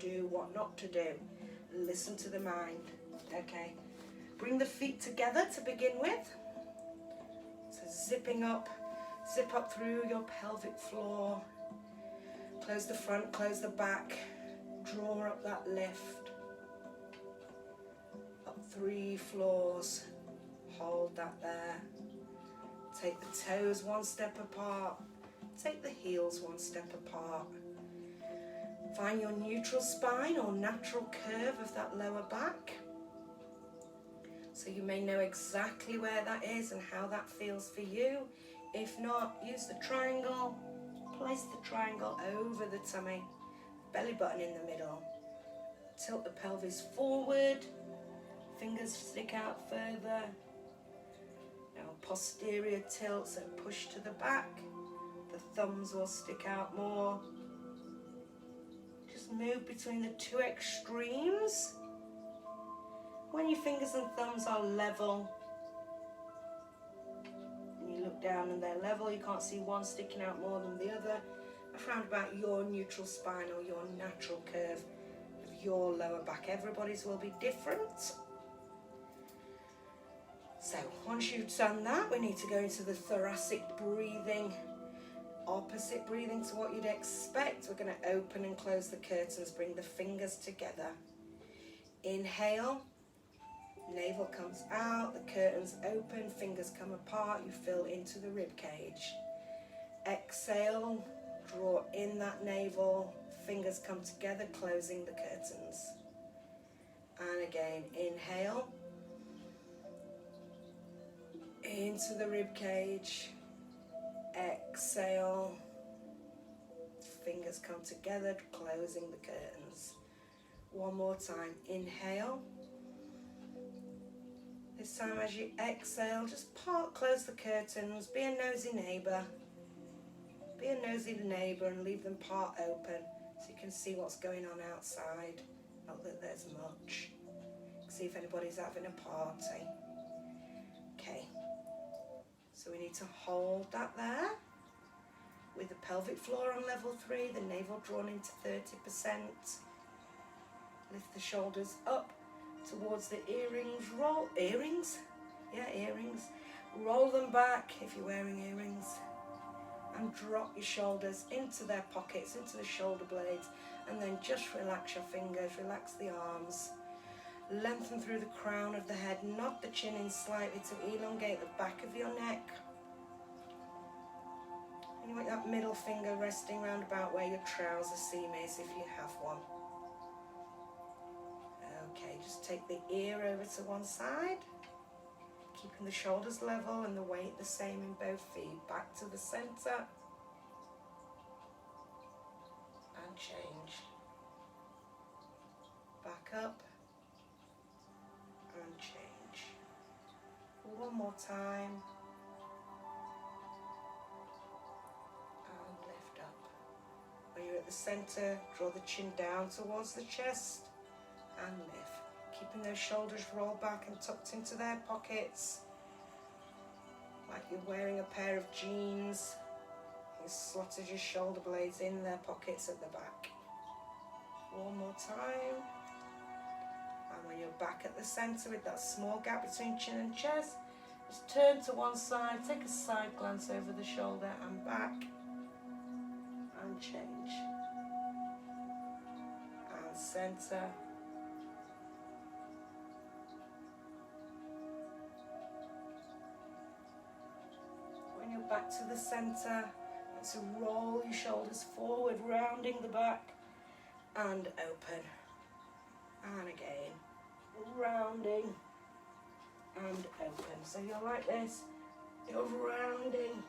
do, what not to do. Listen to the mind. Okay. Bring the feet together to begin with. So zipping up, zip up through your pelvic floor. Close the front, close the back. Draw up that lift. Up 3 floors. Hold that there. Take the toes 1 step apart. Take the heels 1 step apart. Find your neutral spine or natural curve of that lower back. So you may know exactly where that is and how that feels for you. If not, use the triangle. Place the triangle over the tummy. Belly button in the middle. Tilt the pelvis forward. Fingers stick out further. Now posterior tilt, so push to the back. The thumbs will stick out more. Just move between the 2 extremes. When your fingers and thumbs are level, and you look down and they're level, you can't see one sticking out more than the other. That's round about your neutral spine or your natural curve of your lower back. Everybody's will be different. So once you've done that, we need to go into the thoracic breathing, opposite breathing to what you'd expect. We're going to open and close the curtains, bring the fingers together. Inhale, navel comes out, the curtains open, fingers come apart, you fill into the rib cage. Exhale, draw in that navel, fingers come together, closing the curtains. And again, inhale. Into the rib cage, exhale, fingers come together, closing the curtains. One more time, inhale. This time as you exhale, just close the curtains, be a nosy neighbour. Be a nosy neighbour and leave them part open so you can see what's going on outside. Not that there's much. See if anybody's having a party. Okay. So we need to hold that there with the pelvic floor on level 3, the navel drawn into 30%. Lift the shoulders up towards the earrings. Roll earrings? Yeah, earrings. Roll them back if you're wearing earrings. And drop your shoulders into their pockets, into the shoulder blades. And then just relax your fingers, relax the arms. Lengthen through the crown of the head, nod the chin in slightly to elongate the back of your neck. And you want that middle finger resting round about where your trouser seam is if you have one. Okay, just take the ear over to one side, keeping the shoulders level and the weight the same in both feet. Back to the centre and change. Back up. And change. One more time. And lift up. When you're at the centre, draw the chin down towards the chest and lift. Keeping those shoulders rolled back and tucked into their pockets. Like you're wearing a pair of jeans. You slotted your shoulder blades in their pockets at the back. One more time. And when you're back at the centre with that small gap between chin and chest, just turn to one side, take a side glance over the shoulder and back, and change. And centre. When you're back to the centre, to roll your shoulders forward, rounding the back, and open. And again, rounding and open. So you're like this, you're rounding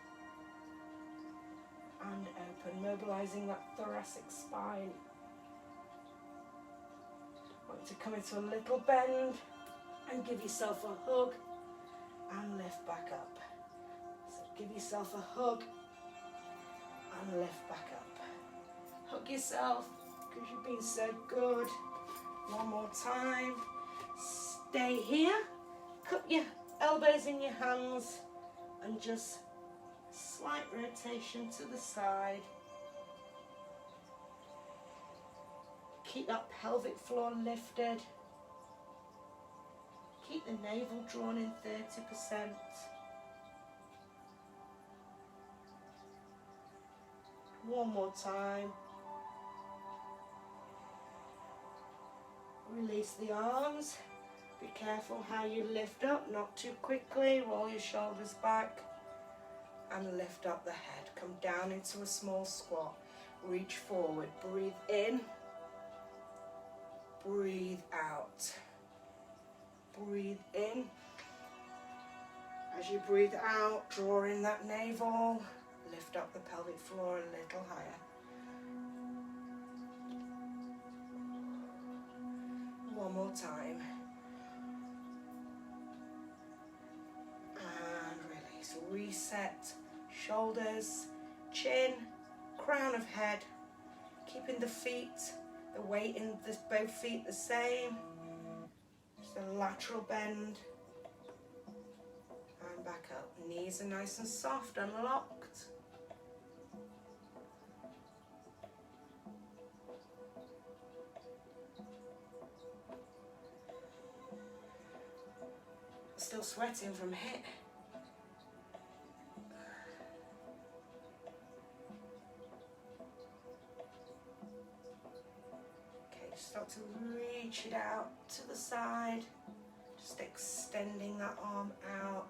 and open, mobilizing that thoracic spine. Want you to come into a little bend and give yourself a hug and lift back up. So give yourself a hug and lift back up. Hug yourself because you've been so good. One more time. Stay here. Cup your elbows in your hands and just slight rotation to the side. Keep that pelvic floor lifted. Keep the navel drawn in 30%. One more time. Release the arms. Be careful how you lift up, not too quickly. Roll your shoulders back and lift up the head. Come down into a small squat. Reach forward. Breathe in. Breathe out. Breathe in. As you breathe out, draw in that navel. Lift up the pelvic floor a little higher. One more time. And release. Reset. Shoulders, chin, crown of head. Keeping the feet, the weight in both feet the same. Just a lateral bend. And back up. Knees are nice and soft, unlocked. Still sweating from HIIT. Okay, start to reach it out to the side. Just extending that arm out.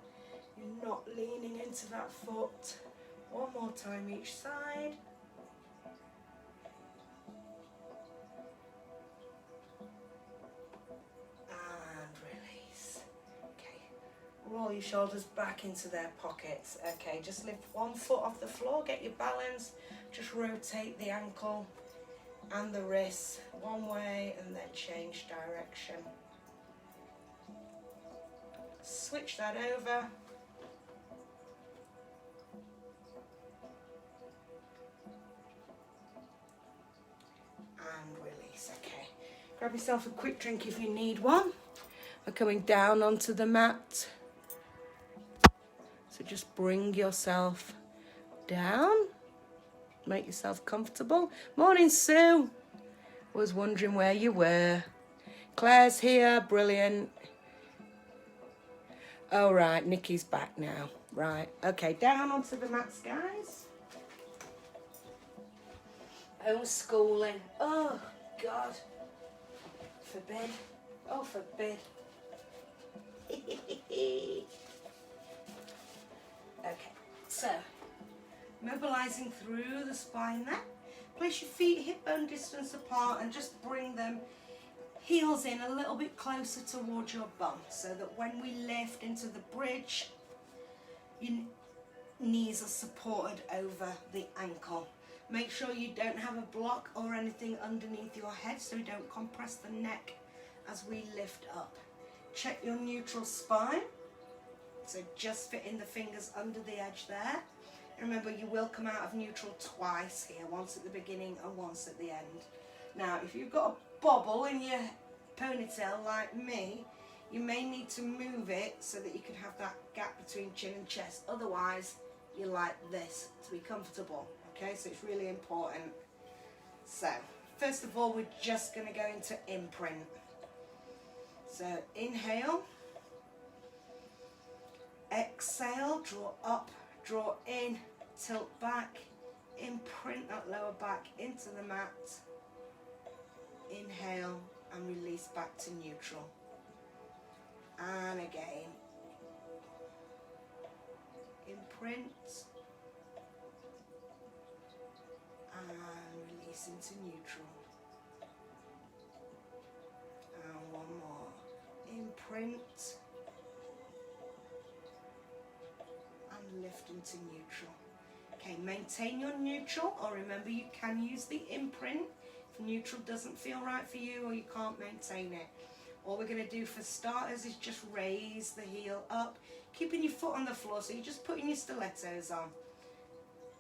You're not leaning into that foot. One more time each side. Roll your shoulders back into their pockets. Okay, just lift one foot off the floor, get your balance. Just rotate the ankle and the wrist one way and then change direction. Switch that over. And release. Okay, grab yourself a quick drink if you need one. We're coming down onto the mat. So just bring yourself down, make yourself comfortable. Morning, Sue. Was wondering where you were. Claire's here, brilliant. Oh, right, Nikki's back now. Right, okay, down onto the mats, guys. Homeschooling. Oh, God. Forbid. Oh, forbid. Okay, so mobilizing through the spine there. Place your feet hip bone distance apart and just bring them heels in a little bit closer towards your bum so that when we lift into the bridge, your knees are supported over the ankle. Make sure you don't have a block or anything underneath your head so you don't compress the neck as we lift up. Check your neutral spine. So just fitting the fingers under the edge there. And remember, you will come out of neutral twice here, once at the beginning and once at the end. Now, if you've got a bobble in your ponytail like me, you may need to move it so that you can have that gap between chin and chest. Otherwise, you like this to be comfortable. Okay, so it's really important. So, first of all, we're just going to go into imprint. So, inhale. Exhale, draw up, draw in, tilt back, imprint that lower back into the mat. Inhale and release back to neutral. And again. Imprint. And release into neutral. And one more. Imprint. Lift into neutral. Okay, maintain your neutral, or remember you can use the imprint if neutral doesn't feel right for you or you can't maintain it. All we're going to do for starters is just raise the heel up, keeping your foot on the floor, so you're just putting your stilettos on.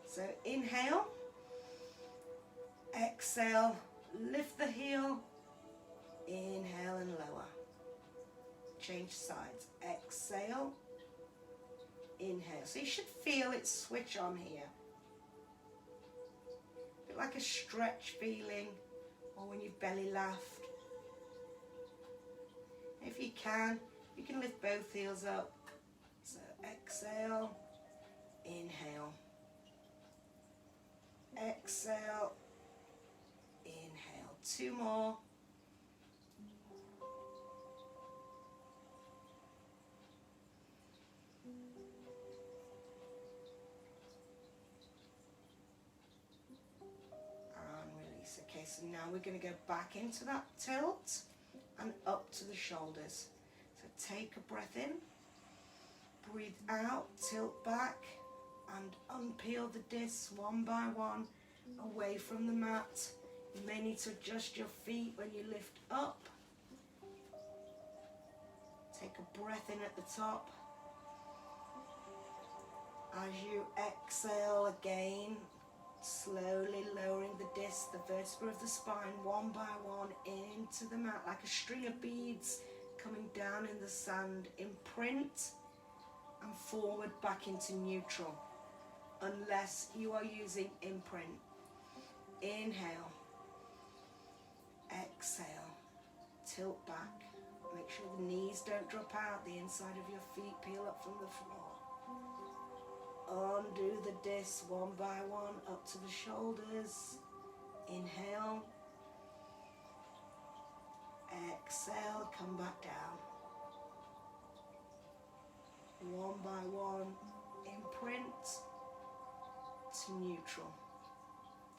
So inhale, exhale, lift the heel, inhale and lower. Change sides. Exhale, inhale. So you should feel it switch on here. A bit like a stretch feeling or when you've belly laughed. If you can lift both heels up. So exhale, inhale. Exhale, inhale. 2 more. And release. Okay, so now we're going to go back into that tilt and up to the shoulders. So take a breath in, breathe out, tilt back, and unpeel the discs one by one away from the mat. You may need to adjust your feet when you lift up. Take a breath in at the top. As you exhale again, slowly lowering the disc, the vertebra of the spine, one by one into the mat, like a string of beads coming down in the sand. Imprint and forward back into neutral, unless you are using imprint. Inhale, exhale, tilt back. Make sure the knees don't drop out, the inside of your feet peel up from the floor. Undo the disc one by one up to the shoulders. Inhale, exhale, come back down. One by one, imprint to neutral.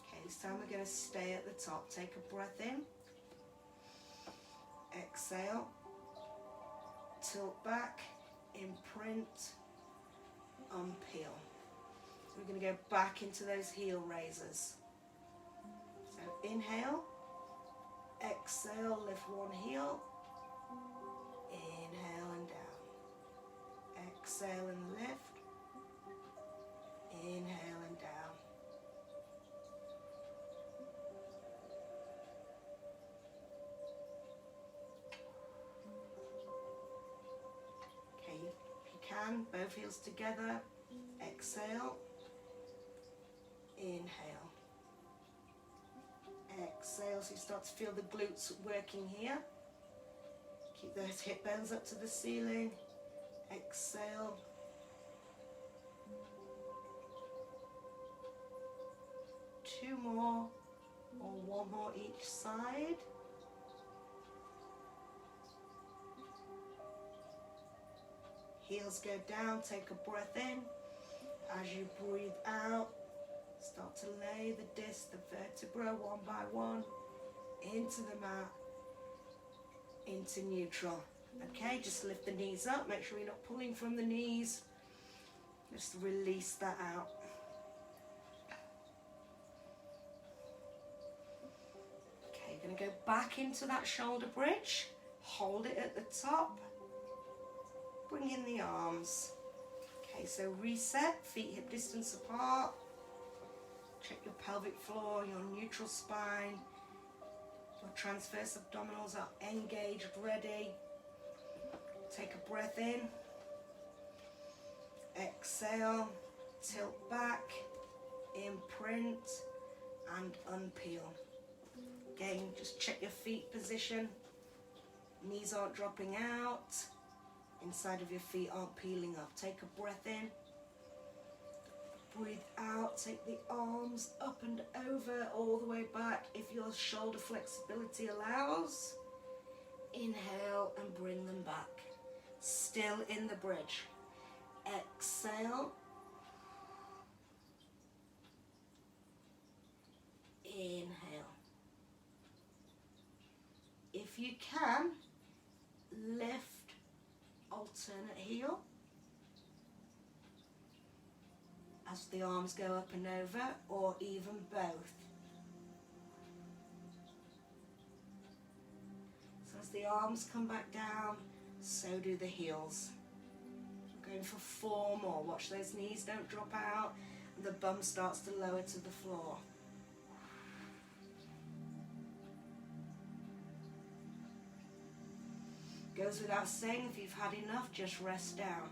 Okay, this time we're going to stay at the top. Take a breath in, exhale, tilt back, imprint, unpeel. So we're going to go back into those heel raisers. So inhale, exhale, lift one heel, inhale and down, exhale and lift, inhale and down. Okay, if you can, both heels together, exhale, inhale, exhale, so you start to feel the glutes working here. Keep those hip bones up to the ceiling, exhale, two more or one more each side. Heels go down, take a breath in. As you breathe out, start to lay the disc, the vertebra one by one into the mat, into neutral. Okay, just lift the knees up, make sure you're not pulling from the knees. Just release that out. Okay, you're going to go back into that shoulder bridge, hold it at the top, bring in the arms. Okay, so reset, feet hip distance apart. Check your pelvic floor, your neutral spine. Your transverse abdominals are engaged, ready. Take a breath in. Exhale, tilt back, imprint, and unpeel. Again, just check your feet position. Knees aren't dropping out. Inside of your feet aren't peeling up. Take a breath in. Breathe out. Take the arms up and over, all the way back if your shoulder flexibility allows. Inhale and bring them back. Still in the bridge. Exhale. Inhale. If you can, lift alternate heel as the arms go up and over, or even both. So as the arms come back down, so do the heels. We're going for 4 more. Watch those knees don't drop out and the bum starts to lower to the floor. Goes without saying, if you've had enough, just rest down.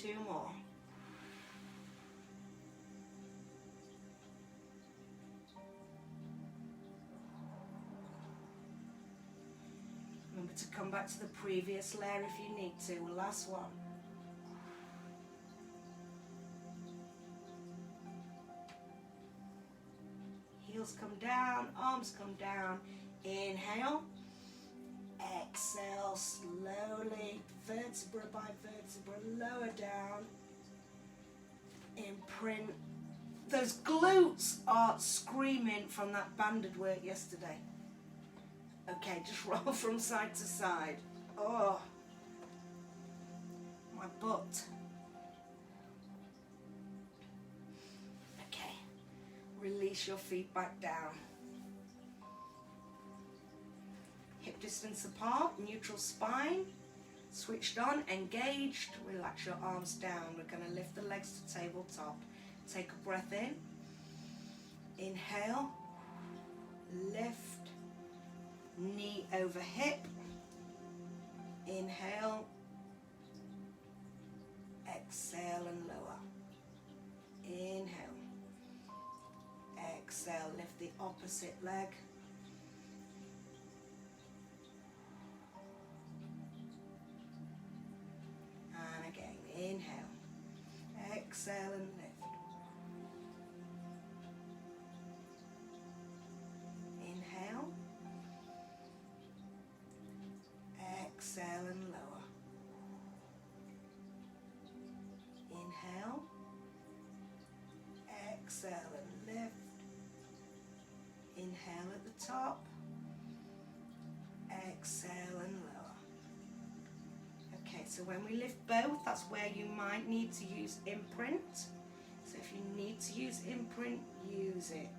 2 more. Remember to come back to the previous layer if you need to. Last one. Heels come down, arms come down. Inhale. Exhale slowly, vertebra by vertebra, lower down. Imprint. Those glutes are screaming from that banded work yesterday. Okay, just roll from side to side. Oh, my butt. Okay, release your feet back down. Hip distance apart, neutral spine, switched on, engaged. Relax your arms down. We're going to lift the legs to tabletop. Take a breath in. Inhale, lift, knee over hip. Inhale, exhale and lower. Inhale, exhale, lift the opposite leg. And again, inhale, exhale and lift. Inhale, exhale and lower. Inhale, exhale and lift. Inhale at the top, exhale and lower. Okay, so when we lift both, that's where you might need to use imprint. So if you need to use imprint, use it.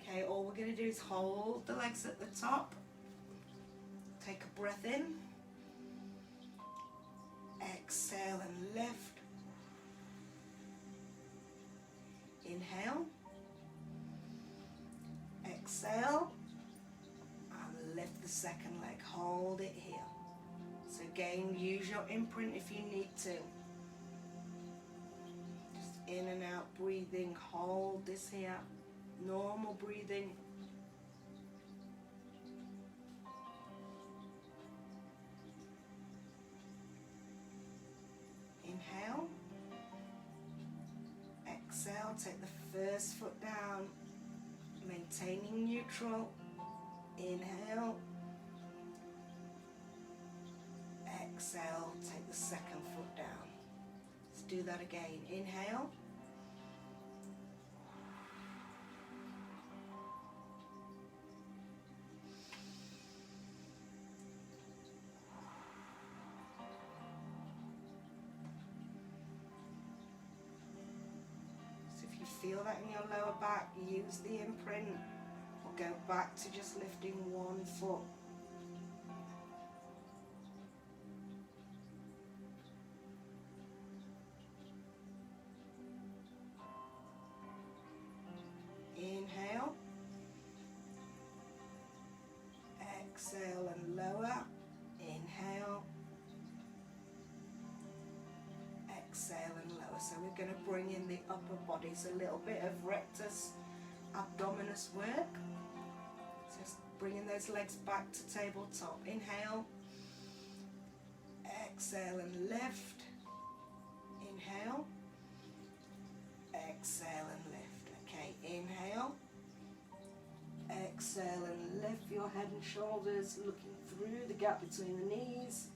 Okay, all we're going to do is hold the legs at the top. Take a breath in. Exhale and lift. Inhale. Exhale. And lift the second leg. Hold it here. So again, use your imprint if you need to. Just in and out breathing. Hold this here. Normal breathing. Inhale. Exhale. Take the first foot down. Maintaining neutral. Inhale. Exhale. Take the second foot down. Let's do that again. Inhale. Feel that in your lower back, use the imprint, or go back to just lifting one foot. Inhale, exhale and lower. Inhale, exhale and lower. So we're going to bring in the upper body, so a little bit of rectus abdominis work. Just bringing those legs back to tabletop. Inhale, exhale and lift. Inhale, exhale and lift. Okay, inhale, exhale and lift your head and shoulders, looking through the gap between the knees.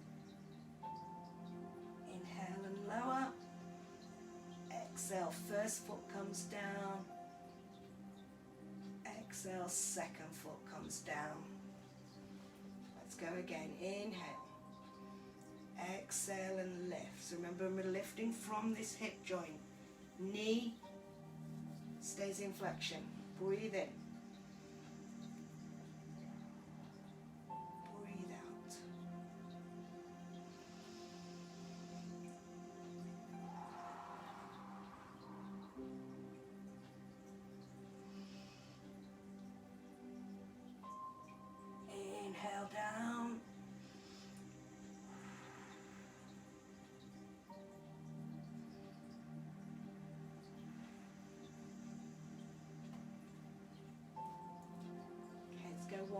Inhale and lower. Exhale, first foot comes down. Exhale, second foot comes down. Let's go again. Inhale. Exhale and lift. So remember, we're lifting from this hip joint. Knee stays in flexion. Breathe in. Breathe out. Inhale down.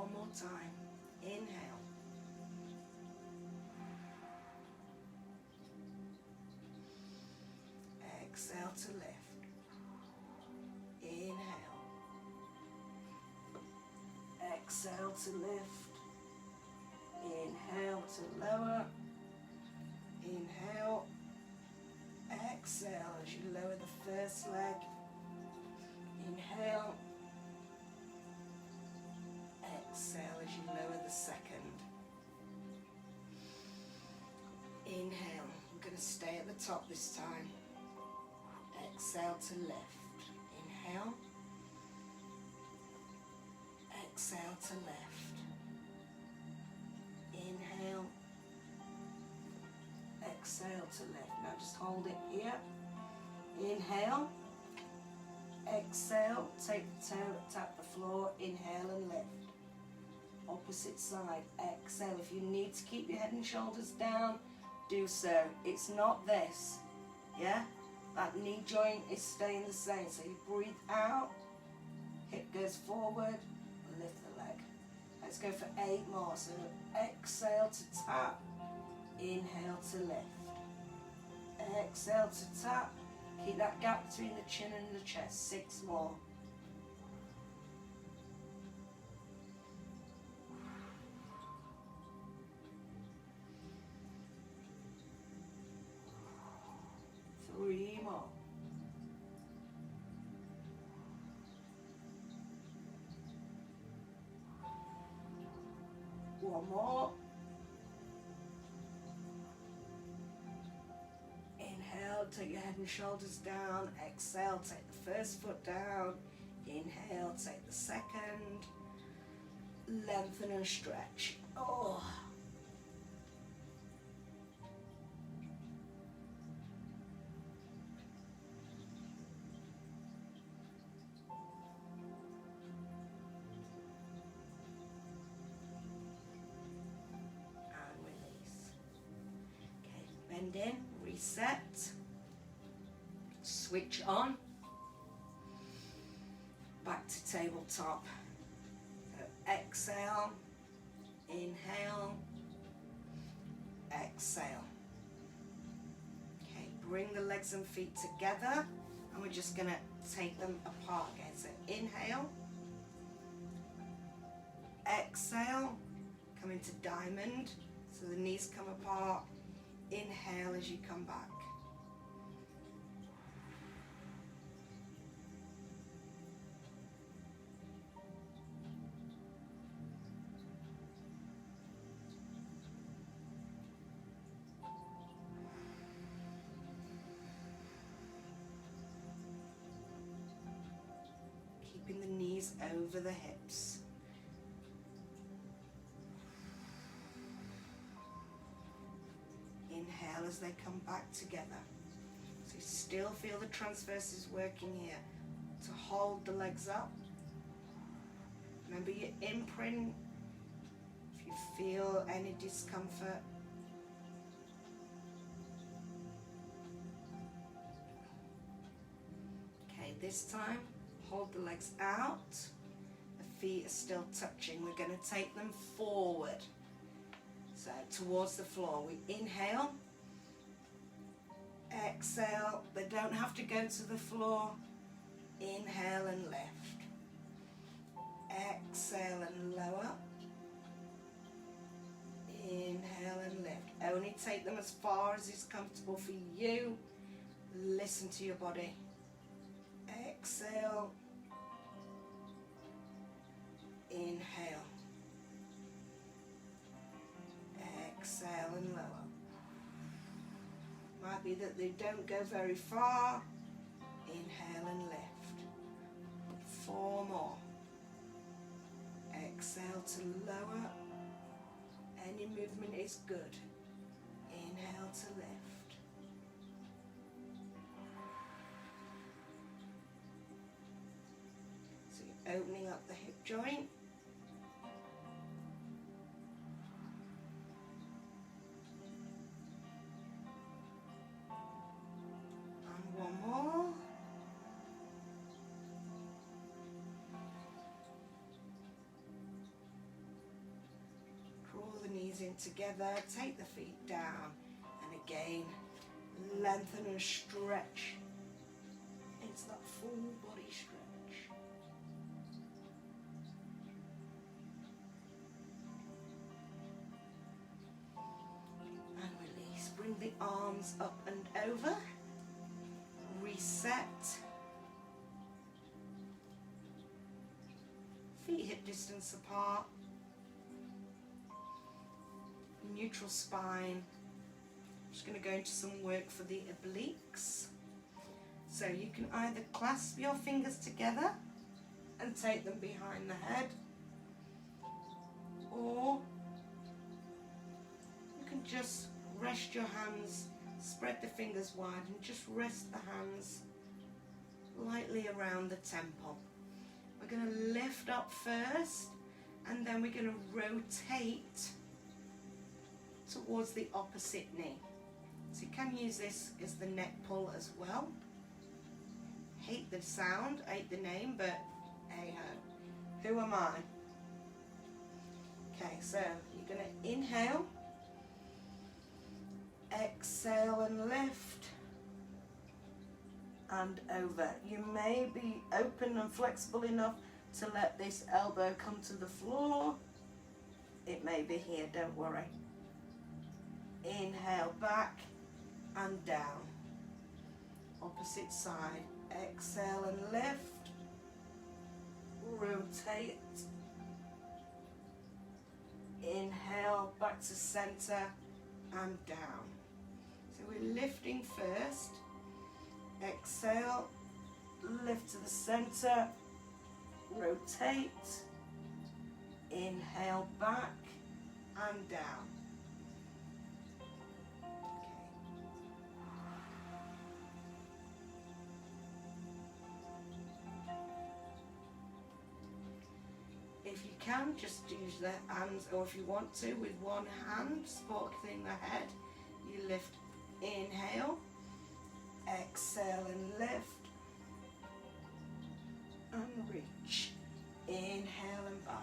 One more time. Inhale. Exhale to lift. Inhale. Exhale to lift. Inhale to lower. Inhale. Exhale as you lower the first leg. Inhale. Exhale as you lower the second. Inhale. I'm going to stay at the top this time. Exhale to lift. Inhale. Exhale to lift. Inhale. Exhale to lift. Now just hold it here. Inhale. Exhale. Take the toe, tap the floor. Inhale and lift. Opposite side. Exhale. If you need to keep your head and shoulders down, do so. It's not this. Yeah? That knee joint is staying the same. So you breathe out. Hip goes forward. Lift the leg. Let's go for 8 more. So exhale to tap. Inhale to lift. Exhale to tap. Keep that gap between the chin and the chest. 6 more. Three more. One more. Inhale, take your head and shoulders down. Exhale, take the first foot down. Inhale, take the second. Lengthen and stretch. Oh. Bend in, reset, switch on, back to tabletop. So exhale, inhale, exhale. Okay, bring the legs and feet together and we're just going to take them apart again. So inhale, exhale, come into diamond, so the knees come apart. Inhale as you come back. Keeping the knees over the hips. Inhale as they come back together. So you still feel the transverses working here. To hold the legs up. Remember your imprint. If you feel any discomfort. Okay, this time hold the legs out. The feet are still touching. We're going to take them forward. So towards the floor, we inhale, exhale, they don't have to go to the floor, inhale and lift, exhale and lower, inhale and lift. Only take them as far as is comfortable for you. Listen to your body. Exhale, inhale. Exhale and lower. Might be that they don't go very far. Inhale and lift. 4 more. Exhale to lower. Any movement is good. Inhale to lift. So you're opening up the hip joint. One more. in together, take the feet down, and again, lengthen and stretch into that full body stretch. And release. Bring the arms up and over. Reset. Feet hip distance apart. Neutral spine. Just going to go into some work for the obliques. So you can either clasp your fingers together and take them behind the head, or you can just rest your hands, spread the fingers wide and just rest the hands lightly around the temple. We're going to lift up first, and then we're going to rotate towards the opposite knee. So you can use this as the neck pull as well. Hate the sound, hate the name, but hey ho, who am I? Okay, so you're going to inhale, exhale and lift, and over. You may be open and flexible enough to let this elbow come to the floor. It may be here, don't worry. Inhale back and down. Opposite side. Exhale and lift. Rotate. Inhale back to center and down. So we're lifting first. Exhale, lift to the center, rotate, inhale back and down. If you can, just use the hands, or if you want to, with one hand, supporting the head, you lift, inhale, exhale and lift, and reach, inhale and back.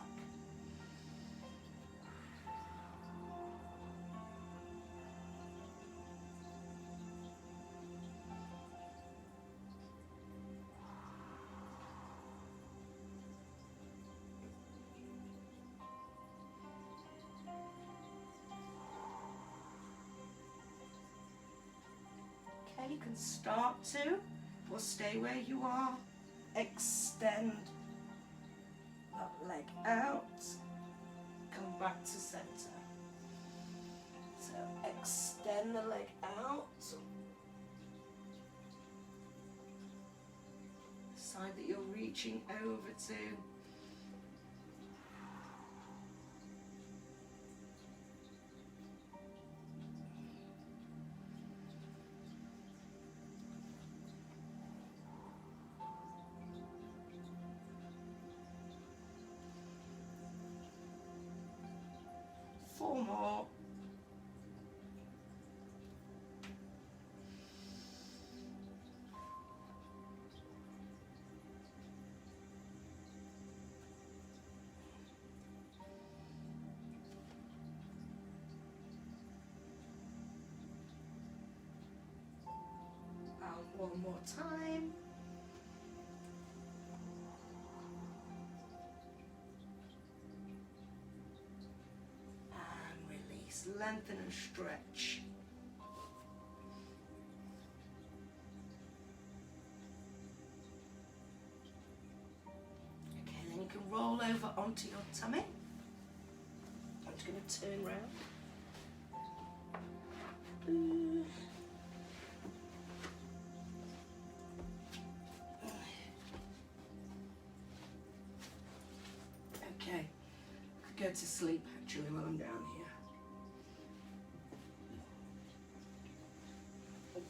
You can start to, or stay where you are, extend that leg out, come back to center. So extend the leg out, the side that you're reaching over to. Four more. And one more time. Lengthen and stretch. Okay, then you can roll over onto your tummy. I'm just going to turn round. Okay, I could go to sleep actually while I'm down here.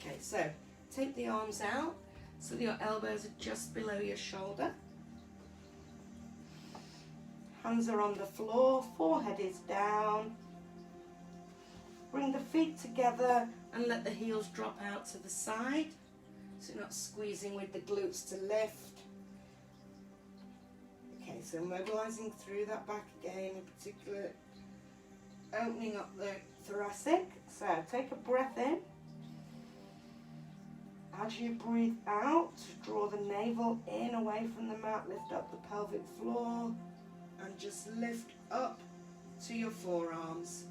Okay, so take the arms out so that your elbows are just below your shoulder. Hands are on the floor, forehead is down. Bring the feet together and let the heels drop out to the side, so you're not squeezing with the glutes to lift. Okay, so mobilizing through that back again, in particular opening up the thoracic. So take a breath in. As you breathe out, draw the navel in away from the mat, lift up the pelvic floor, and just lift up to your forearms.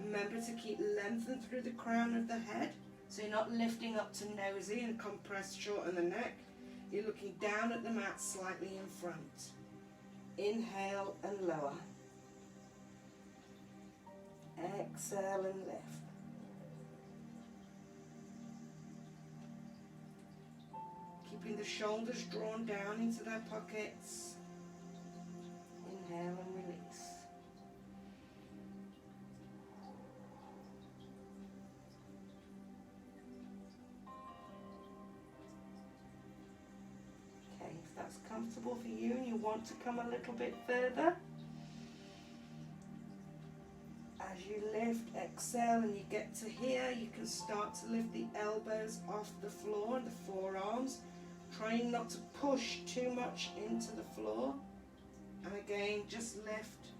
Remember to keep lengthened through the crown of the head, so you're not lifting up to nosy and compressed short in the neck. You're looking down at the mat slightly in front. Inhale and lower. Exhale and lift. Keeping the shoulders drawn down into their pockets. Inhale and release. Okay, if that's comfortable for you and you want to come a little bit further, as you lift, exhale, and you get to here, you can start to lift the elbows off the floor and the forearms, trying not to push too much into the floor. And again, just lift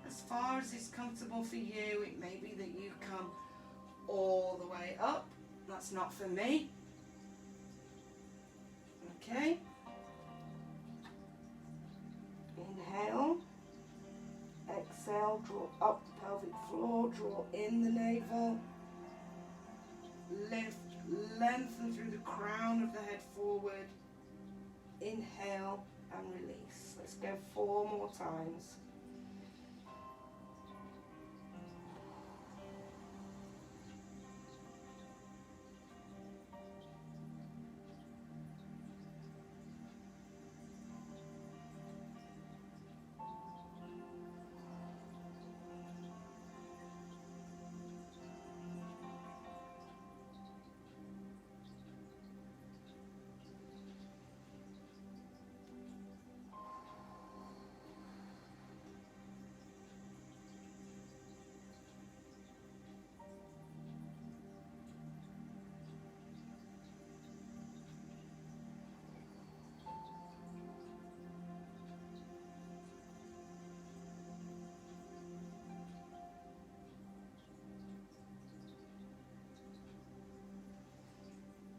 as far as is comfortable for you. It may be that you come all the way up. That's not for me. Okay. Inhale. Exhale, draw up the pelvic floor, draw in the navel. Lift, lengthen through the crown of the head forward. Inhale and release. Let's go 4 more times.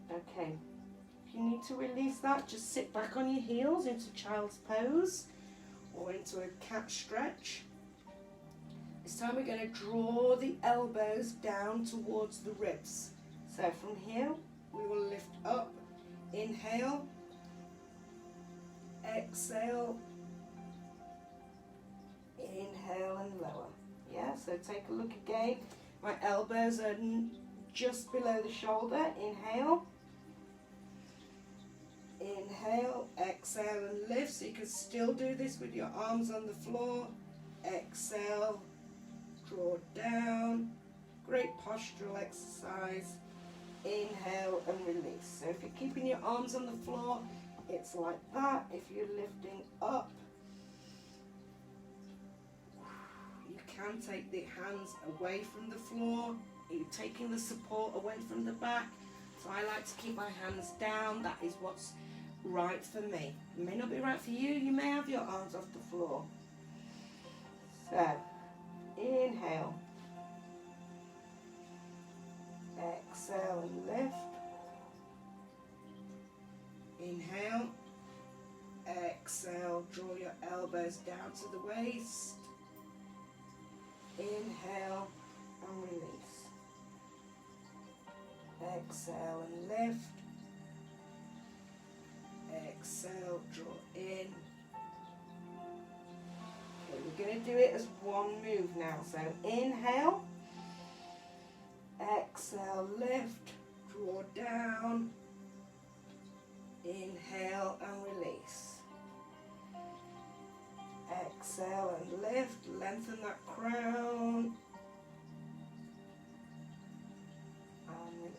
Okay, if you need to release that, just sit back on your heels into child's pose or into a cat stretch. This time we're going to draw the elbows down towards the ribs. So from here, we will lift up, inhale, exhale, inhale and lower. Yeah, so take a look again. My elbows are just below the shoulder. Inhale. Inhale, exhale and lift. So you can still do this with your arms on the floor. Exhale, draw down. Great postural exercise. Inhale and release. So if you're keeping your arms on the floor, it's like that. If you're lifting up, you can take the hands away from the floor. You're taking the support away from the back. So I like to keep my hands down. That is what's right for me. It may not be right for you. You may have your arms off the floor. So, inhale. Exhale and lift. Inhale. Exhale. Draw your elbows down to the waist. Inhale and release. Exhale and lift. Exhale, draw in. Okay, we're going to do it as one move now. So inhale. Exhale, lift. Draw down. Inhale and release. Exhale and lift. Lengthen that crown. And release.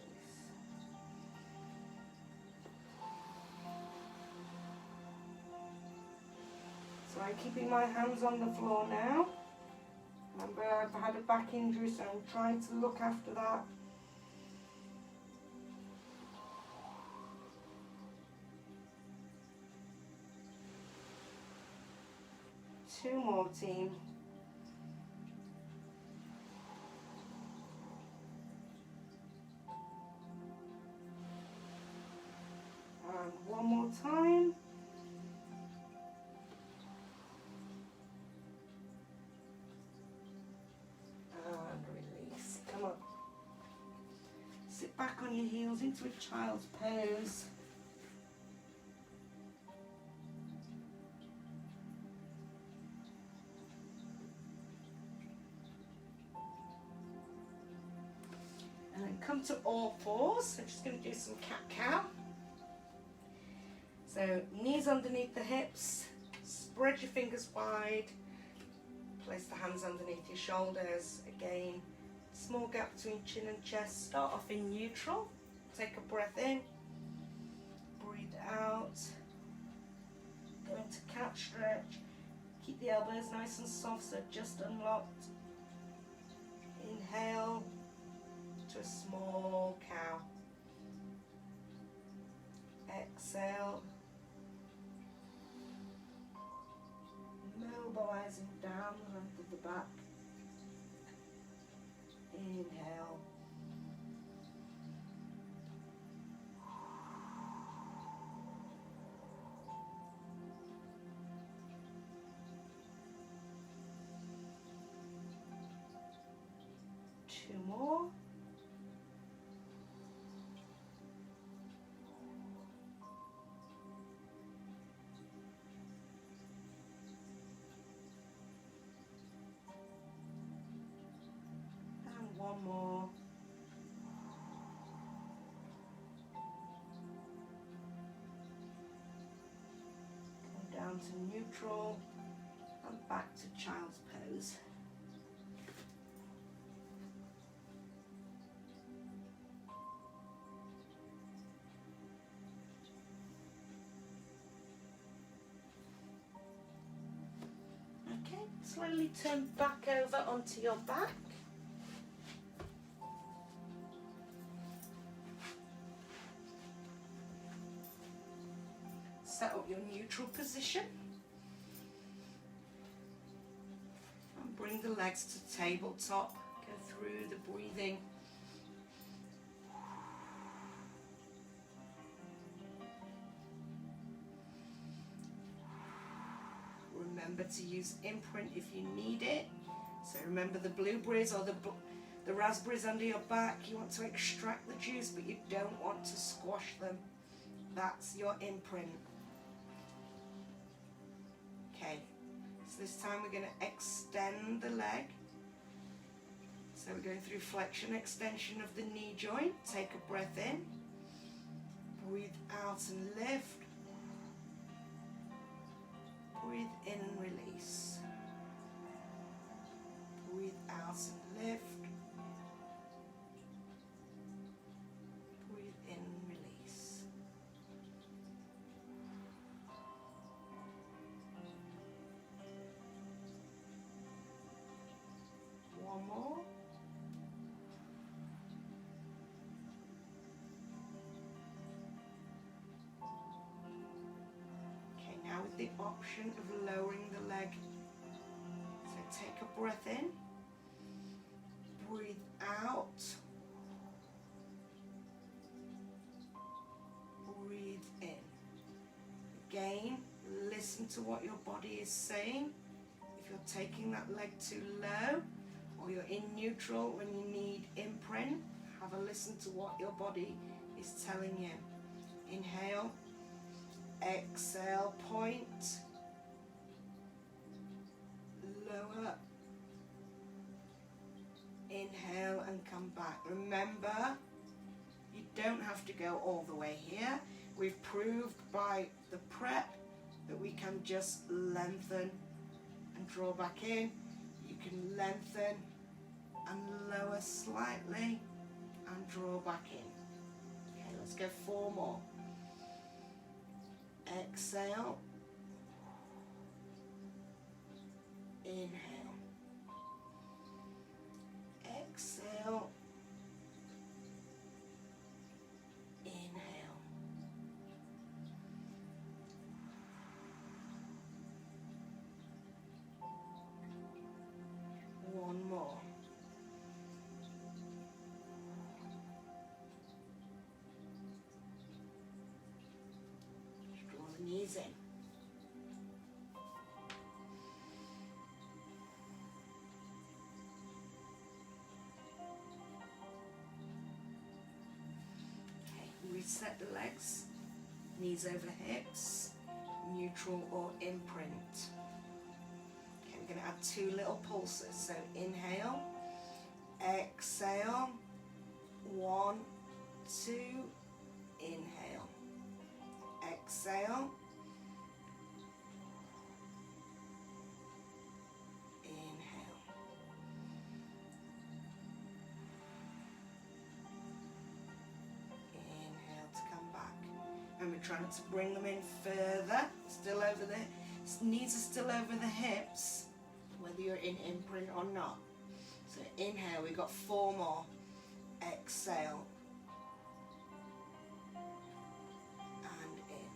So I'm keeping my hands on the floor now. Remember, I've had a back injury, so I'm trying to look after that. Two more, team. And one more time. And release. Come on. Sit back on your heels into a child's pose. And then come to all fours. So just going to do some cat-cow. So knees underneath the hips, spread your fingers wide, place the hands underneath your shoulders. Again, small gap between chin and chest. Start off in neutral. Take a breath in, breathe out. Go into cat stretch. Keep the elbows nice and soft, so just unlocked. Inhale to a small cow. Exhale. Mobilizing down the length of the back. Inhale. Two more. One more. Come down to neutral and back to child's pose. Okay, slowly turn back over onto your back. Set up your neutral position and bring the legs to tabletop. Go through the breathing. Remember to use imprint if you need it. So remember the blueberries or the raspberries under your back. You want to extract the juice, but you don't want to squash them. That's your imprint. Okay, so this time we're going to extend the leg. So we're going through flexion, extension of the knee joint. Take a breath in. Breathe out and lift. Breathe in and release. Breathe out and lift. Breathe in and release. One more. Okay, now with the option of lowering the leg. So take a breath in. Breathe out. Breathe in. Again, listen to what your body is saying. If you're taking that leg too low, or you're in neutral when you need imprint, have a listen to what your body is telling you. Inhale, exhale, point, lower, inhale and come back. Remember, you don't have to go all the way here. We've proved by the prep that we can just lengthen and draw back in. You can lengthen and lower slightly and draw back in. Okay, let's go 4 more. Exhale. Inhale. Exhale. Inhale. One more. knees in. Okay, reset the legs, knees over hips, neutral or imprint. Okay, we're going to add 2 little pulses. So inhale, exhale, 1, 2, inhale, exhale, inhale, inhale to come back. And we're trying to bring them in further, still over the knees are still over the hips, whether you're in imprint or not. So inhale, we've got 4 more. Exhale, and in.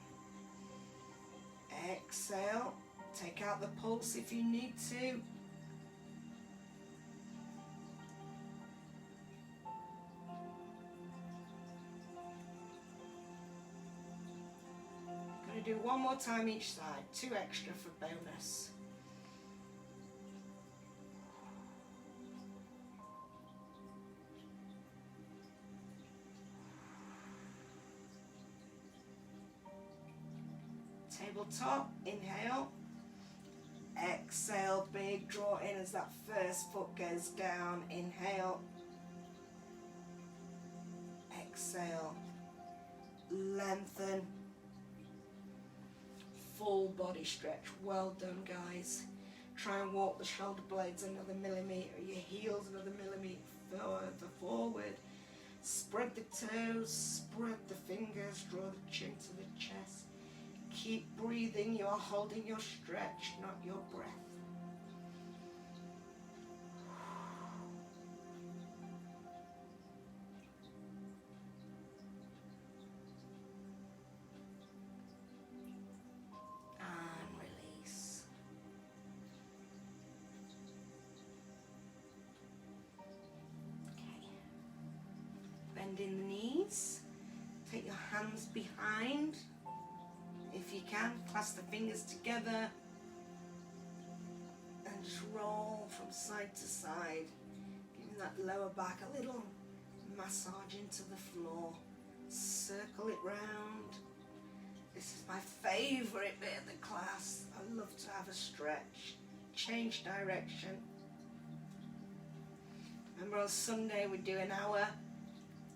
Exhale, take out the pulse if you need to. Going to do 1 more time each side, 2 extra for bonus. Tabletop, inhale, exhale, big draw in as that first foot goes down, inhale, exhale, lengthen, full body stretch. Well done, guys. Try and walk the shoulder blades another millimetre, your heels another millimetre further forward. Spread the toes, spread the fingers, draw the chin to the chest. Keep breathing, you are holding your stretch, not your breath. And release. Okay. Bend in the knees. Take your hands behind. If you can, clasp the fingers together and just roll from side to side, giving that lower back a little massage into the floor. Circle it round. This is my favourite bit of the class. I love to have a stretch, change direction. Remember on Sunday we do an hour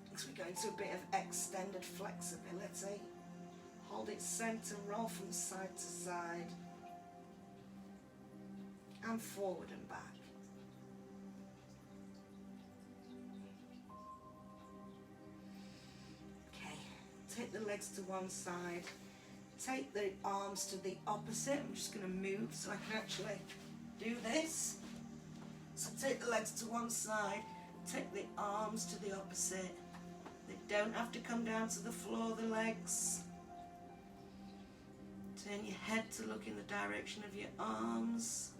because we go into a bit of extended flexibility. Hold it centre, roll from side to side and forward and back. Okay, take the legs to one side, take the arms to the opposite. I'm just going to move so I can actually do this. So take the legs to one side, take the arms to the opposite. They don't have to come down to the floor, the legs. Turn your head to look in the direction of your arms.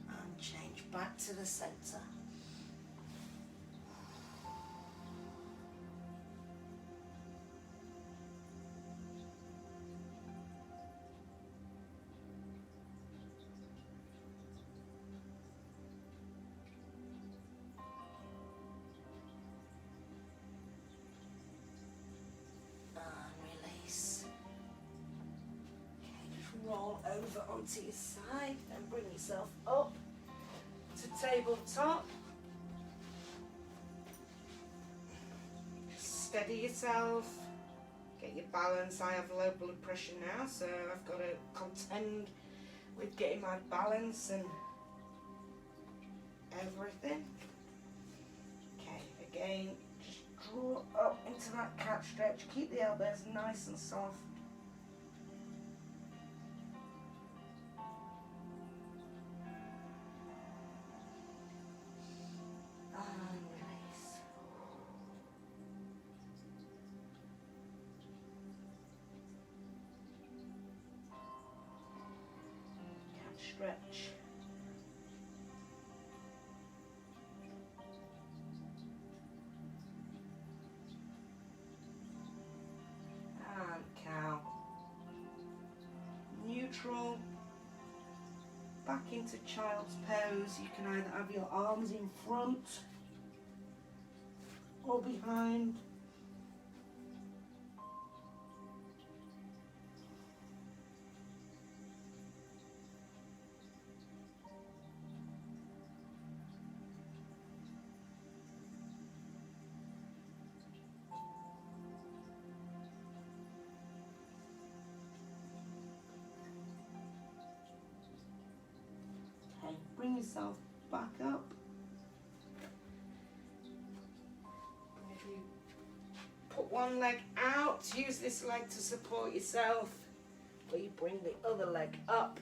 And change back to the center. Roll over onto your side and bring yourself up to tabletop. Steady yourself, get your balance. I have low blood pressure now, so I've got to contend with getting my balance and everything. Okay, again, just draw up into that cat stretch. Keep the elbows nice and soft. Stretch. neutral. Back into child's pose. You can either have your arms in front or behind. Bring yourself back up. Maybe put one leg out. Use this leg to support yourself. Or you bring the other leg up.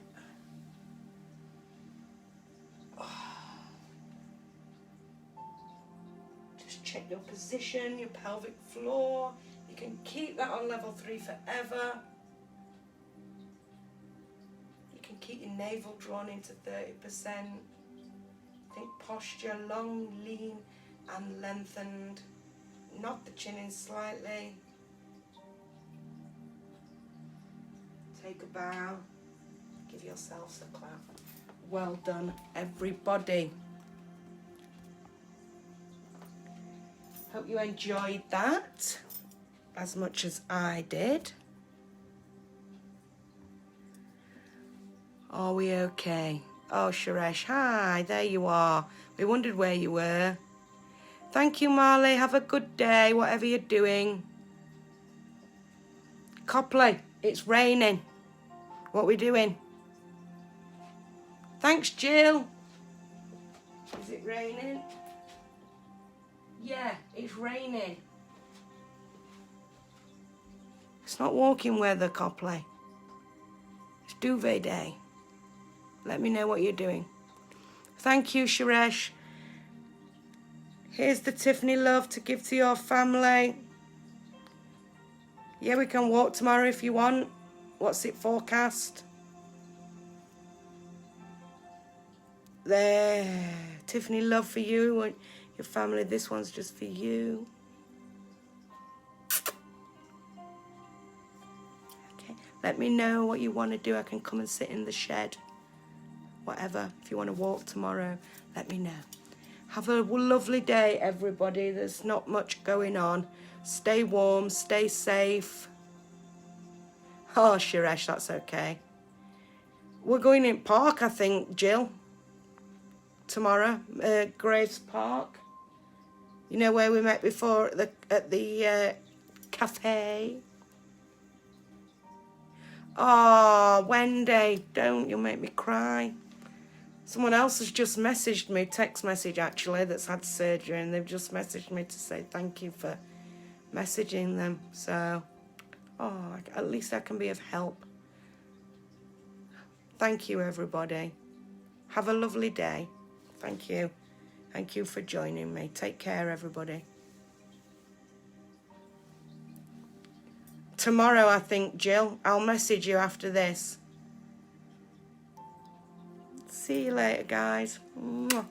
Just check your position, your pelvic floor. You can keep that on level 3 forever. Keep your navel drawn into 30%. Think posture, long, lean and lengthened. Knock the chin in slightly. Take a bow. Give yourselves a clap. Well done, everybody. Hope you enjoyed that as much as I did. Are we okay? Oh, Suresh, hi, there you are. We wondered where you were. Thank you, Marley. Have a good day, whatever you're doing. Copley, it's raining. What are we doing? Thanks, Jill. Is it raining? Yeah, it's raining. It's not walking weather, Copley. It's duvet day. Let me know what you're doing. Thank you, Suresh. Here's the Tiffany love to give to your family. Yeah, we can walk tomorrow if you want. What's it forecast? There. Tiffany love for you and your family. This one's just for you. Okay. Let me know what you want to do. I can come and sit in the shed. Whatever, if you want to walk tomorrow, let me know. Have a lovely day, everybody. There's not much going on. Stay warm, stay safe. Oh, Suresh, that's okay. We're going in park, I think, Jill. Tomorrow, Graves Park. You know where we met before at the cafe? Oh, Wendy, don't, you'll make me cry. Someone else has just messaged me, text message actually, that's had surgery, and they've just messaged me to say thank you for messaging them. So, oh, at least I can be of help. Thank you, everybody. Have a lovely day. Thank you. Thank you for joining me. Take care, everybody. Tomorrow, I think, Jill. I'll message you after this. See you later, guys. Mwah.